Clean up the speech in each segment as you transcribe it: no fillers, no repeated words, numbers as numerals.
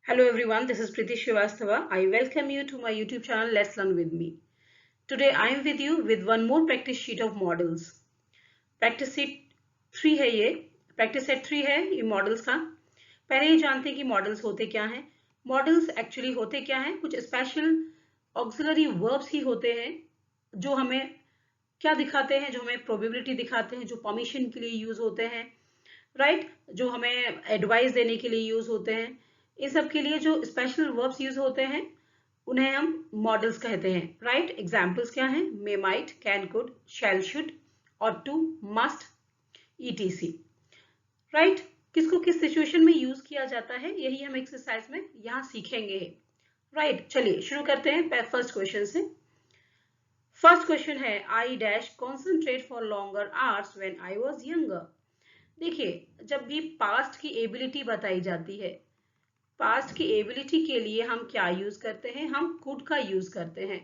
Hello everyone, this is Preeti Srivastava. I welcome you to my YouTube channel Let's Learn with me. Today I am with you with one more practice sheet of models. Practice seat 3 है ये, practice set 3 है ये models का। पहले ये जानते हैं कि मॉडल्स होते क्या हैं। मॉडल्स एक्चुअली होते क्या हैं, कुछ स्पेशल ऑक्सिलरी वर्ब्स ही होते हैं जो हमें क्या दिखाते हैं, जो हमें प्रोबेबिलिटी दिखाते हैं, जो परमिशन के लिए यूज होते हैं, राइट, जो हमें एडवाइस देने के लिए यूज होते हैं। इन सब के लिए जो स्पेशल वर्ब्स यूज होते हैं उन्हें हम मॉडल्स कहते हैं, राइट। एग्जाम्पल्स क्या हैं? May, might, can, could, shall, should, ought to, must, etc. Right, किसको किस सिचुएशन में यूज किया जाता है यही हम एक्सरसाइज में यहाँ सीखेंगे, राइट। चलिए शुरू करते हैं फर्स्ट क्वेश्चन से। फर्स्ट क्वेश्चन है I dash concentrate for longer hours when I was younger. देखिए, जब भी पास्ट की एबिलिटी बताई जाती है, पास्ट की एबिलिटी के लिए हम क्या यूज करते हैं? हम कुड का यूज करते हैं।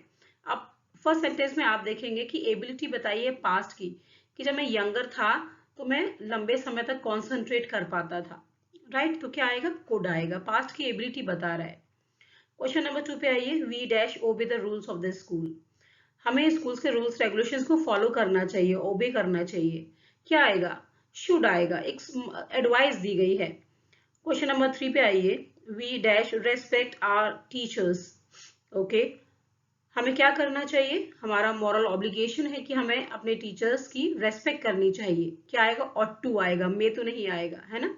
अब फर्स्ट सेंटेंस में आप देखेंगे कि एबिलिटी बताई है पास्ट की, कि जब मैं यंगर था तो मैं लंबे समय तक कॉन्सेंट्रेट कर पाता था, राइट। तो क्या आएगा? कुड आएगा, पास्ट की एबिलिटी बता रहा है। क्वेश्चन नंबर 2 पे आइए। We dash obey the rules of the school. हमें स्कूल के रूल्स रेगुलेशंस को फॉलो करना चाहिए, ओबे करना चाहिए। क्या आएगा? शुड आएगा, एक एडवाइस दी गई है। क्वेश्चन नंबर 3 पे आइए। We dash respect our teachers. Okay, हमें क्या करना चाहिए? हमारा मॉरल ऑब्लिगेशन है कि हमें अपने टीचर्स की रेस्पेक्ट करनी चाहिए। क्या आएगा? ऑट टू आएगा, मे तो नहीं आएगा, है ना।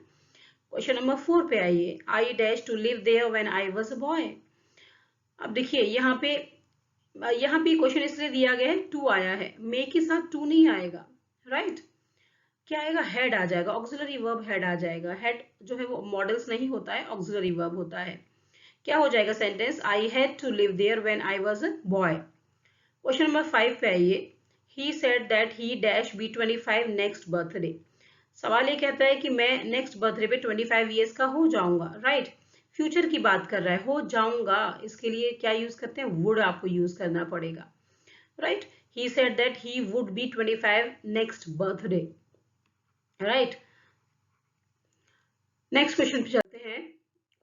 क्वेश्चन नंबर 4 पे आइए। I dash to live there when I was a boy. अब देखिए यहाँ पे क्वेश्चन इसलिए दिया गया है, टू आया है, मे के साथ टू नहीं आएगा, राइट। क्या आएगा? हेड आ जाएगा, ऑक्सिलरी वर्ब हेड आ जाएगा। हेड जो है वो मॉडल्स नहीं होता है, ऑक्सिलरी वर्ब होता है। क्या हो जाएगा sentence? I had to live there when I was a boy. Question number 5 पे आइए। He said that he dash be 25 next birthday. सवाल ये कहता है कि मैं नेक्स्ट बर्थडे पे 25 ईयर्स का हो जाऊंगा, राइट। फ्यूचर की बात कर रहा है, हो जाऊंगा, इसके लिए क्या यूज करते हैं? वुड आपको यूज करना पड़ेगा, right. He said that he would be 25 next birthday, right. Next question पे चलते हैं।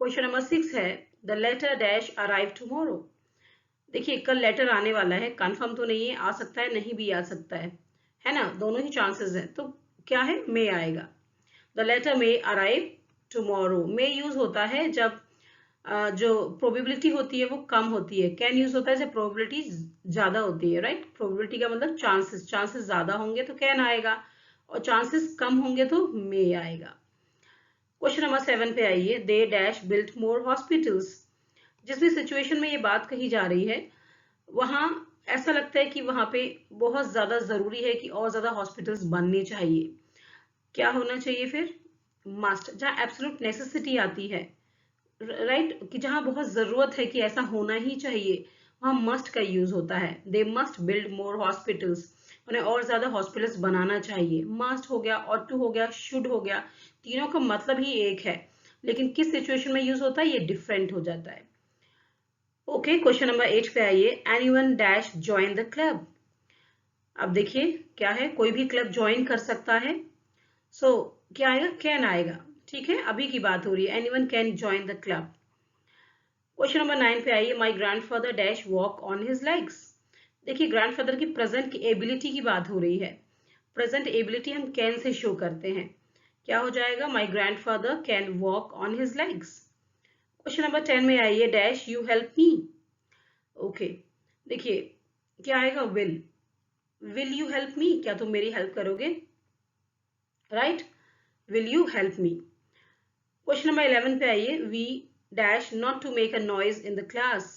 क्वेश्चन नंबर 6 है the letter dash arrive tomorrow. देखिए, कल लेटर आने वाला है, कंफर्म तो नहीं है, आ सकता है, नहीं भी आ सकता है ना, दोनों ही चांसेस है। तो क्या है? मे आएगा। The letter may arrive tomorrow. May use होता है जब जो प्रोबेबिलिटी होती है वो कम होती है। कैन यूज होता है जब प्रोबेबिलिटी ज्यादा होती है, राइट। प्रोबेबिलिटी का मतलब चांसेस, चांसेस ज्यादा होंगे तो कैन आएगा, और चांसेस कम होंगे तो मे आएगा। क्वेश्चन नंबर 7 पे आइए। They dash built more hospitals. जिस भी सिचुएशन में ये बात कही जा रही है वहां ऐसा लगता है कि वहां पे बहुत ज्यादा जरूरी है कि और ज्यादा हॉस्पिटल्स बनने चाहिए। क्या होना चाहिए फिर? मस्ट। जहां एब्सोल्यूट नेसेसिटी आती है, राइट, कि जहां बहुत जरूरत है कि ऐसा होना ही चाहिए, वहां मस्ट का यूज होता है। They must build more hospitals, उन्हें और ज्यादा हॉस्पिटल्स बनाना चाहिए। मस्ट हो गया, ऑट टू हो गया, शुड हो गया, तीनों का मतलब ही एक है, लेकिन किस सिचुएशन में यूज होता है ये डिफरेंट हो जाता है। ओके, क्वेश्चन नंबर 8 पे आइए। Anyone dash join the club. अब देखिए क्या है, कोई भी क्लब ज्वाइन कर सकता है। सो क्या आएगा? कैन आएगा, ठीक है, अभी की बात हो रही है। Anyone can join the club. Question number 9 पे आइए। माई grandfather dash walk on his legs. देखिए, ग्रैंडफादर की प्रेजेंट की एबिलिटी की बात हो रही है। प्रेजेंट एबिलिटी हम कैन से शो करते हैं। क्या हो जाएगा? माई grandfather can walk on his legs. Question number 10 में आइए। Dash you help me. Okay, देखिए क्या आएगा? विल यू हेल्प मी, क्या तुम मेरी हेल्प करोगे, right. Will you help me. Question number 11 पे आइए। We dash not to make a noise in the class.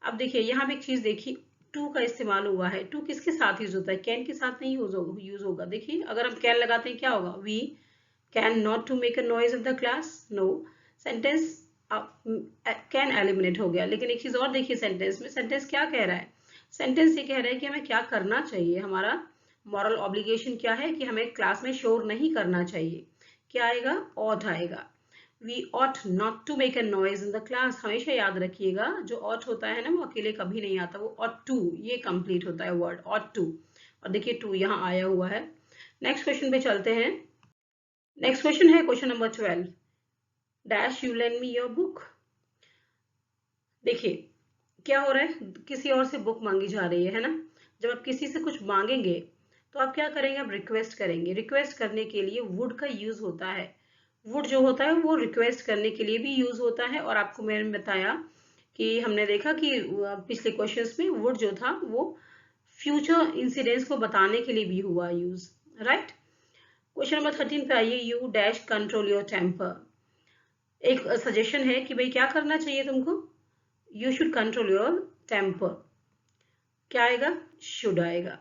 अब देखिए यहाँ पे एक चीज देखिए, टू का इस्तेमाल हुआ है। टू किसके साथ यूज होता है? कैन के साथ नहीं यूज होगा। देखिए अगर हम कैन लगाते हैं क्या होगा? We can not to make a noise in the class, no. Sentence can eliminate हो गया। लेकिन एक चीज और देखिए सेंटेंस में, सेंटेंस क्या कह रहा है? सेंटेंस ये कह रहा है कि हमें क्या करना चाहिए, हमारा मॉरल ऑब्लिगेशन क्या है कि हमें क्लास में शोर नहीं करना चाहिए। क्या आएगा? ऑट आएगा। We ought not to make a noise in the class. हमेशा याद रखिएगा, जो ऑट होता है ना वो अकेले कभी नहीं आता, वो ऑट टू, ये कंप्लीट होता है वर्ड ऑट टू। और देखिए टू यहाँ आया हुआ है। नेक्स्ट क्वेश्चन पे चलते हैं। नेक्स्ट क्वेश्चन है question number 12। Dash you lend me your book. देखिए क्या हो रहा है, किसी और से बुक मांगी जा रही है ना। जब आप किसी से कुछ मांगेंगे तो आप क्या करेंगे, आप रिक्वेस्ट करेंगे। रिक्वेस्ट करने के लिए वुड का यूज होता है। वुड जो होता है वो रिक्वेस्ट करने के लिए भी यूज होता है। और आपको मैंने बताया कि हमने देखा कि पिछले क्वेश्चंस में वुड जो था वो फ्यूचर इंसिडेंट्स को बताने के लिए भी हुआ यूज, राइट। क्वेश्चन नंबर 13 पे आइए, you dash control your temper. एक सजेशन है कि भाई क्या करना चाहिए तुमको, you should control your temper. क्या आएगा, शुड आएगा।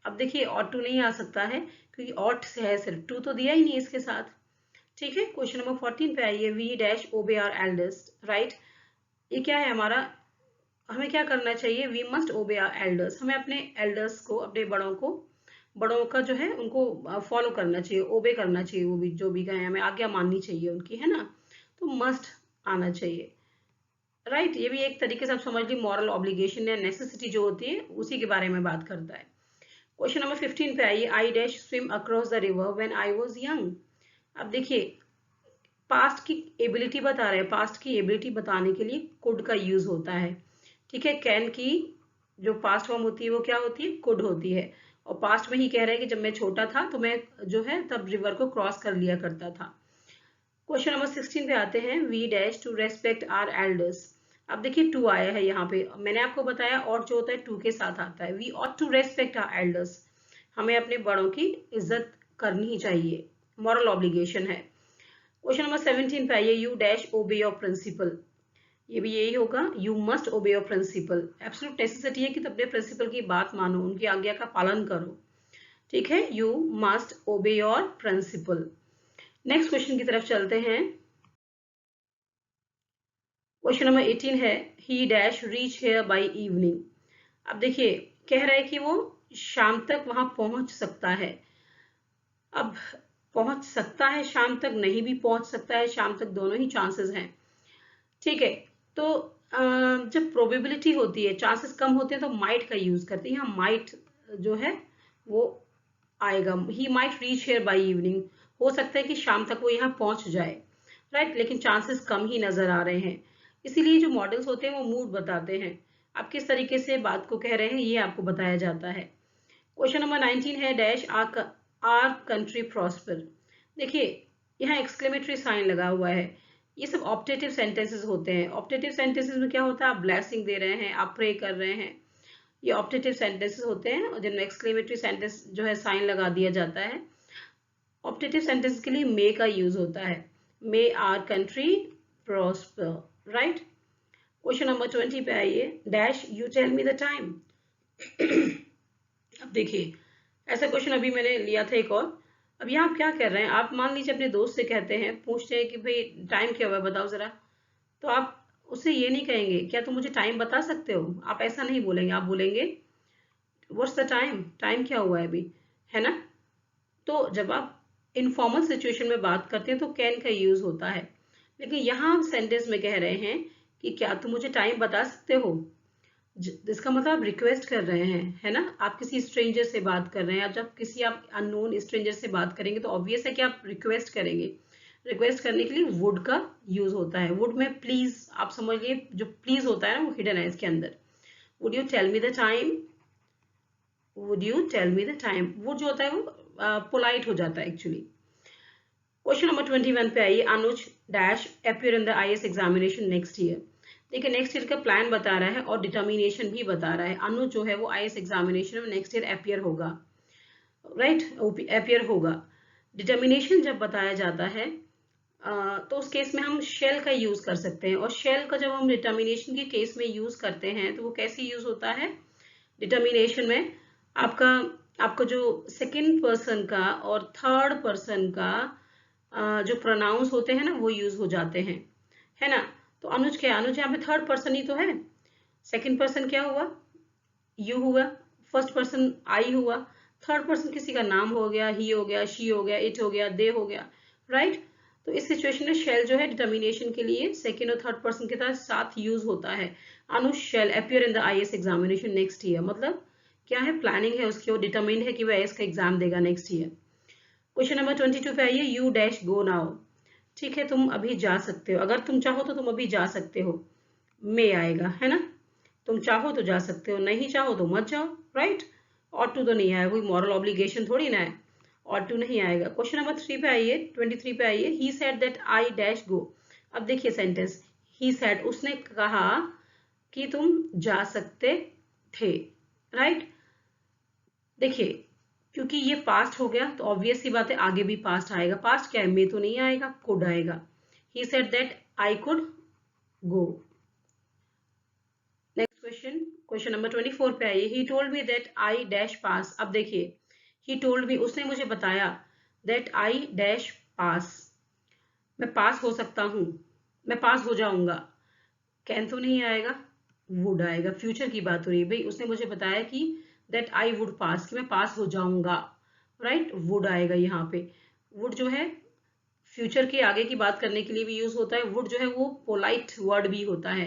अब देखिए ऑट टू नहीं आ सकता है क्योंकि ऑट से है, सिर्फ टू तो दिया ही नहीं इसके साथ। ठीक है, क्वेश्चन नंबर 14 पे आइए, we dash obey our eldest, right. ये क्या है हमारा, हमें क्या करना चाहिए, we must obey our elders. हमें अपने एल्डर्स को, अपने बड़ों को, बड़ों का जो है उनको फॉलो करना चाहिए, ओबे करना चाहिए। वो भी जो भी कहें हमें आज्ञा माननी चाहिए उनकी, है ना। तो मस्ट आना चाहिए, राइट। ये भी एक तरीके से आप समझ ली मॉरल ऑब्लिगेशन या नेसेसिटी जो होती है उसी के बारे में बात करता है। क्वेश्चन नंबर 15 पे आइए, I dash swim across the river when I was young. अब देखिए पास्ट की एबिलिटी बता रहे हैं, पास्ट की एबिलिटी बताने के लिए कुड का यूज होता है। ठीक है, कैन की जो पास्ट फॉर्म होती है वो क्या होती है, कुड होती है। और पास्ट में ही कह रहे हैं कि जब मैं छोटा था तो मैं जो है तब रिवर को क्रॉस कर लिया करता था। क्वेश्चन नंबर 16 पे आते हैं, we dash to respect our elders. अब देखिए टू आया है यहाँ पे, मैंने आपको बताया और जो होता है टू के साथ आता है। We ought to respect our elders, हमें अपने बड़ों की इज्जत करनी ही चाहिए, मॉरल ऑब्लिगेशन है। क्वेश्चन नंबर 17 पे आइए, you dash obey your principal. ये भी यही होगा, you must obey your principal. Absolute necessity है कि तुम अपने प्रिंसिपल की बात मानो, उनकी आज्ञा का पालन करो। ठीक है, you must obey your principal. Next question की तरफ चलते हैं। क्वेश्चन नंबर 18 है, he dash reach here by evening. अब देखिए कह रहा है कि वो शाम तक वहां पहुंच सकता है। अब पहुंच सकता है शाम तक, नहीं भी पहुंच सकता है शाम तक, दोनों ही चांसेस हैं। ठीक है, तो जब प्रोबेबिलिटी होती है, चांसेस कम होते हैं तो माइट का यूज करते हैं। यहाँ माइट जो है वो आएगा, he might reach here by evening. हो सकता है कि शाम तक वो यहाँ पहुंच जाए, राइट, लेकिन चांसेस कम ही नजर आ रहे हैं। इसीलिए जो मॉडल्स होते हैं वो मूड बताते हैं, आप किस तरीके से बात को कह रहे हैं ये आपको बताया जाता है। क्वेश्चन नंबर 19 है, डैश आर कंट्री प्रॉस्पर। देखिए यहाँ एक्सक्लेमेटरी साइन लगा हुआ है। ये सब ऑप्टेटिव सेंटेंसेस होते हैं। ऑप्टेटिव सेंटेंसेस में क्या होता है, आप ब्लेसिंग दे रहे हैं, आप प्रे कर रहे हैं, ये ऑप्टेटिव सेंटेंसेस होते हैं जिनमें एक्सक्लेमेटरी सेंटेंस जो है साइन लगा दिया जाता है। ऑप्टेटिव सेंटेंस के लिए मे का यूज होता है, may our country prosper, right. Question number 20 पे आइए, dash you tell me the time. अब देखिए ऐसा क्वेश्चन अभी मैंने लिया था एक और। अब यहाँ आप क्या कर रहे हैं, आप मान लीजिए अपने दोस्त से कहते हैं, पूछते हैं कि भाई टाइम क्या हुआ है बताओ जरा। तो आप उससे ये नहीं कहेंगे क्या तुम मुझे टाइम बता सकते हो, आप ऐसा नहीं बोलेंगे, आप बोलेंगे व्हाट्स द टाइम, टाइम क्या हुआ है अभी, है ना। तो जब आप इनफॉर्मल सिचुएशन में बात करते हैं तो कैन का यूज होता है, लेकिन यहाँ हम सेंटेंस में कह रहे हैं कि क्या तुम मुझे टाइम बता सकते हो। इसका मतलब आप रिक्वेस्ट कर रहे हैं, है ना। आप किसी स्ट्रेंजर से बात कर रहे हैं, जब किसी आप अननोन स्ट्रेंजर से बात करेंगे तो ऑब्वियस है कि आप रिक्वेस्ट करेंगे। रिक्वेस्ट करने के लिए वुड का यूज होता है। वुड में प्लीज, आप समझिए जो प्लीज होता है ना वो हिडन है इसके अंदर। Would you tell me the time, would you tell me the time, would जो होता है वो पोलाइट हो जाता है एक्चुअली। क्वेश्चन नंबर 21 पे आइए, Anuj dash appear in the IAS examination next year. देखिए नेक्स्ट ईयर का प्लान बता रहा है और डिटर्मिनेशन भी बता रहा है। अनुज जो है वो आईएएस एग्जामिनेशन में नेक्स्ट ईयर अपीयर होगा, राइट, अपीयर होगा। डिटर्मिनेशन जब बताया जाता है तो उस केस में हम शेल का यूज कर सकते हैं। और शेल का जब हम डिटर्मिनेशन के केस में यूज करते हैं तो वो कैसे यूज होता है, डिटर्मिनेशन में आपका आपका जो सेकंड पर्सन का और थर्ड पर्सन का जो प्रोनाउंस होते हैं ना वो यूज हो जाते हैं, है ना। तो अनुज क्या, अनुज यहाँ पे थर्ड पर्सन ही तो है। सेकंड पर्सन क्या हुआ, यू हुआ। फर्स्ट पर्सन आई हुआ। थर्ड पर्सन किसी का नाम हो गया, ही हो गया, शी हो गया, इट हो गया, दे हो गया, राइट। तो इस सिचुएशन में शेल जो है डिटर्मिनेशन के लिए सेकंड और थर्ड पर्सन के साथ यूज होता है। Anuj shall appear in the IAS examination next year, मतलब क्या है, प्लानिंग है उसकी, वो डिटर्मिन्ड है कि वह आईएएस का एग्जाम देगा नेक्स्ट ईयर। क्वेश्चन नंबर 22 पे आइए, यू डैश गो नाउ। ठीक है, तुम अभी जा सकते हो, अगर तुम चाहो तो तुम अभी जा सकते हो। मे आएगा, है ना। तुम चाहो तो जा सकते हो, नहीं चाहो तो मत जाओ, राइट। ऑट टू तो नहीं आएगा, कोई मॉरल ऑब्लिगेशन थोड़ी ना है, ऑट टू नहीं आएगा। क्वेश्चन नंबर 3 पे आइए, 23 पे आइए। He said that I dash गो। अब देखिए सेंटेंस, ही सेड, उसने कहा कि तुम जा सकते थे, राइट। देखिए क्योंकि ये पास्ट हो गया तो ऑब्वियस सी बात है आगे भी पास्ट आएगा। पास्ट क्या है, मे तो नहीं आएगा, कुड आएगा। He said that I could go. Next question, question number 24 पे आइए। He told me that I dash pass. अब देखिए ही टोल्ड मी, उसने मुझे बताया, दैट आई डैश पास, मैं पास हो सकता हूँ, मैं पास हो जाऊंगा। कैन तो नहीं आएगा, वुड आएगा। फ्यूचर की बात हो रही है भाई, उसने मुझे बताया कि दैट आई वुड पास, कि मैं पास हो जाऊंगा, राइट। वुड आएगा यहाँ पे। वुड जो है फ्यूचर के आगे की बात करने के लिए भी यूज होता है। वुड जो है वो पोलाइट वर्ड भी होता है,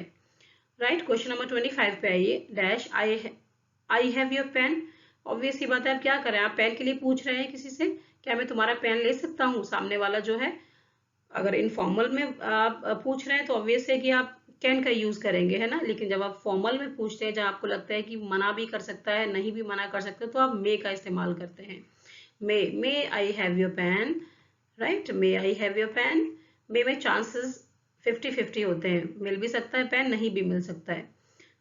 राइट। क्वेश्चन नंबर 25 पे आइए। Dash I have your pen. Obvious सी बात है, आप क्या करें, आप पेन के लिए पूछ रहे हैं किसी से, क्या मैं तुम्हारा पेन ले सकता हूँ। सामने वाला जो है, अगर इनफॉर्मल में आप पूछ रहे हैं तो ऑब्वियस है कि आप कैन का यूज करेंगे, है ना। लेकिन जब आप फॉर्मल में पूछते हैं, जब आपको लगता है कि मना भी कर सकता है, नहीं भी मना कर सकते, तो आप मे का इस्तेमाल करते हैं। May I have your pen, right. May I have your pen. May में चांसेस 50-50 होते हैं, मिल भी सकता है पेन, नहीं भी मिल सकता है,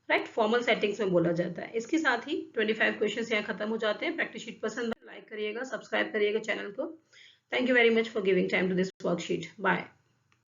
राइट। फॉर्मल सेटिंग्स में बोला जाता है। इसके साथ ही 25 क्वेश्चंस यहाँ खत्म हो जाते हैं। प्रैक्टिस शीट पसंद लाइक करिएगा, सब्सक्राइब करिएगा चैनल को। Thank you very much for giving time to this worksheet. Bye.